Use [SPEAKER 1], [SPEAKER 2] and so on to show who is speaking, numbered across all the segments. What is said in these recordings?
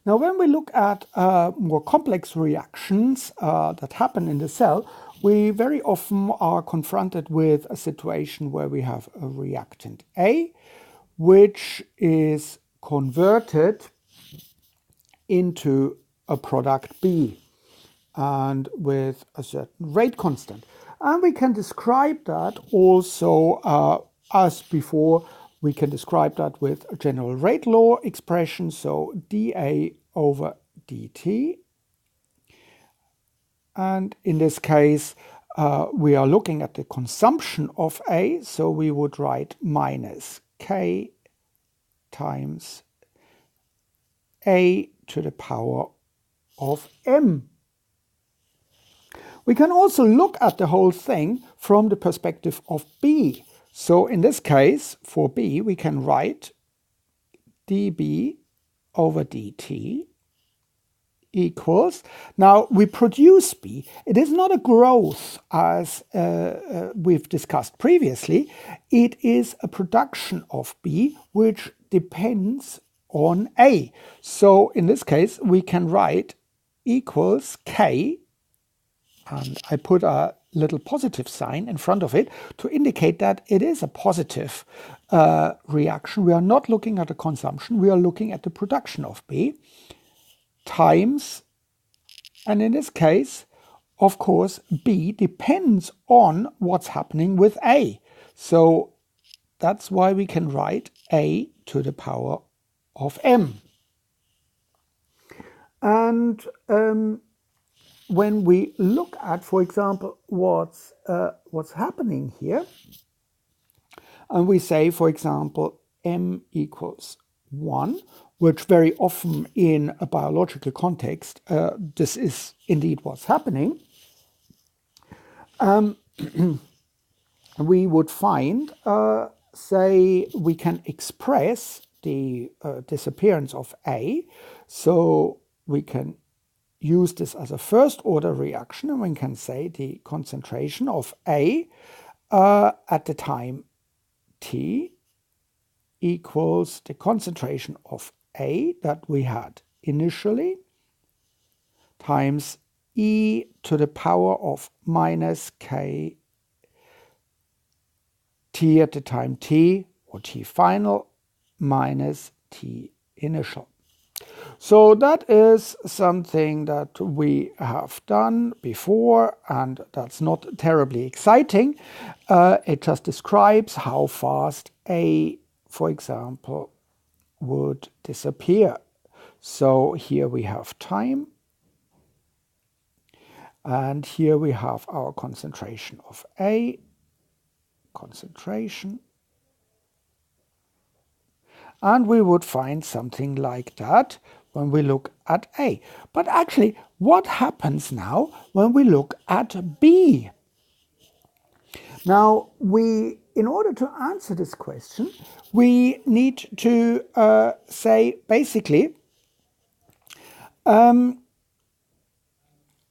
[SPEAKER 1] Now, when we look at more complex reactions that happen in the cell, we very often are confronted with a situation where we have a reactant A, which is converted into a product B, and with a certain rate constant. And we can describe that also as before. We can describe that with a general rate law expression, so dA over dt. And in this case, we are looking at the consumption of A, so we would write minus K times A to the power of M. We can also look at the whole thing from the perspective of B. So in this case, for B, we can write dB over dt equals, now we produce B. It is not a growth as we've discussed previously. It is a production of B which depends on A. So in this case, we can write equals K, and I put a little positive sign in front of it to indicate that it is a positive reaction. We are not looking at the consumption, we are looking at the production of B, times, and in this case, of course, B depends on what's happening with A. So that's why we can write A to the power of M. And when we look at, for example, what's happening here, and we say, for example, M equals 1, which very often in a biological context, this is indeed what's happening, we would find, say, we can express the disappearance of A, so we can use this as a first order reaction, and we can say the concentration of A at the time T equals the concentration of A that we had initially times e to the power of minus k t at the time t, or t final, minus t initial. So that is something that we have done before, and that's not terribly exciting. It just describes how fast A, for example, would disappear. So here we have time, and here we have our concentration of A, concentration, and we would find something like that when we look at A. But actually, what happens now when we look at B? Now, in order to answer this question, we need to say basically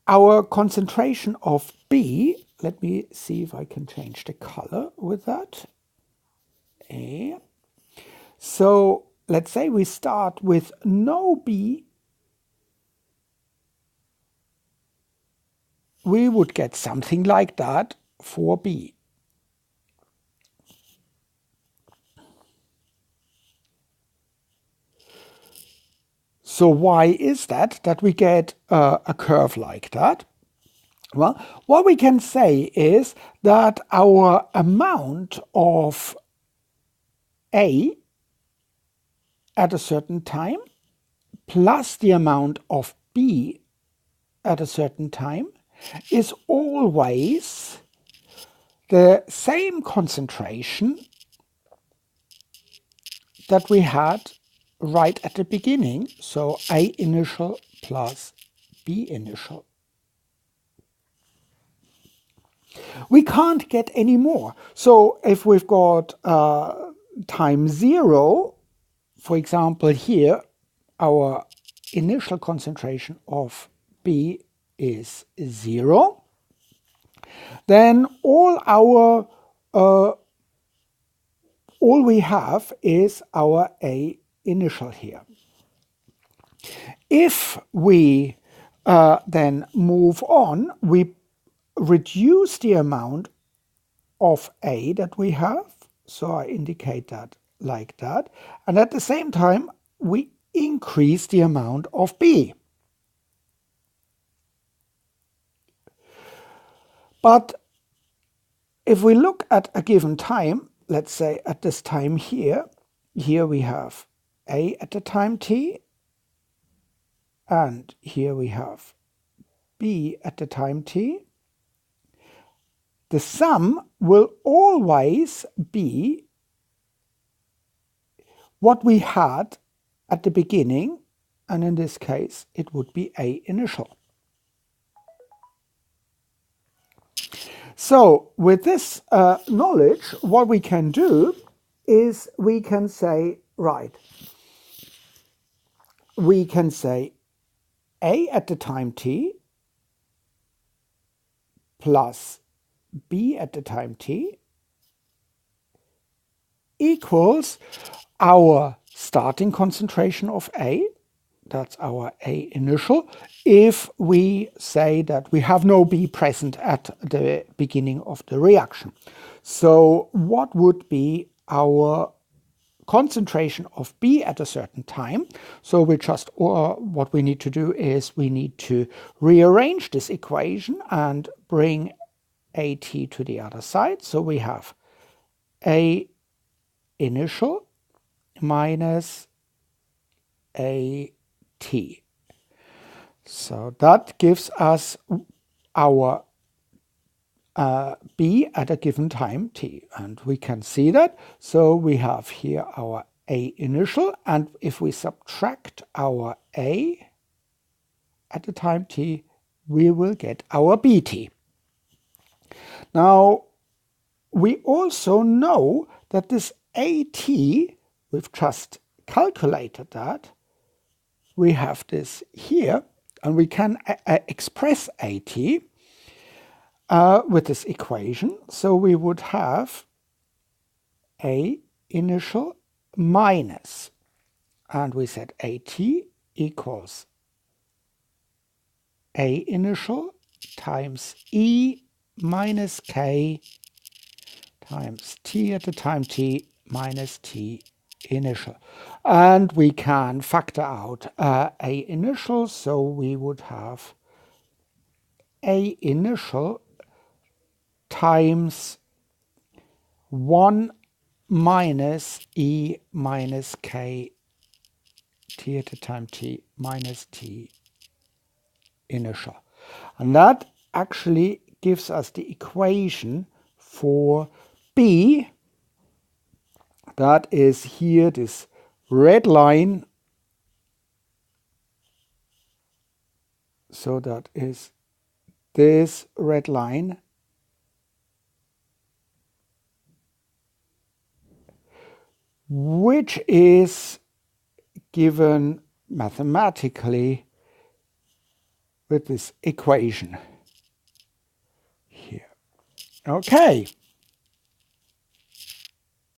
[SPEAKER 1] our concentration of B, let me see if I can change the color with that. A. So let's say we start with no B, we would get something like that for B. So why is that we get a curve like that? Well, what we can say is that our amount of A at a certain time plus the amount of B at a certain time is always the same concentration that we had right at the beginning, so A initial plus B initial. We can't get any more. So if we've got time 0, for example here, our initial concentration of B is 0, then all we have is our A initial here. If we then move on, we reduce the amount of A that we have. So I indicate that like that. And at the same time, we increase the amount of B. But if we look at a given time, let's say at this time here we have A at the time t, and here we have B at the time t. The sum will always be what we had at the beginning, and in this case it would be A initial. So with this knowledge, what we can do is we can say, right, we can say A at the time t plus B at the time t equals our starting concentration of A, that's our A initial, if we say that we have no B present at the beginning of the reaction. So what would be our concentration of B at a certain time? So we just, or what we need to do is we need to rearrange this equation and bring AT to the other side. So we have A initial minus AT. So that gives us our B at a given time t, and we can see that. So we have here our A initial, and if we subtract our A at the time t, we will get our BT. Now, we also know that this AT, we've just calculated that, we have this here, and we can express AT with this equation. So we would have A initial minus, and we said AT equals A initial times E minus K times T at the time t minus T initial. And we can factor out A initial, so we would have A initial times 1 minus E minus K T at the time t minus T initial. And that actually gives us the equation for B. That is here this red line. So that is this red line, which is given mathematically with this equation here. Okay.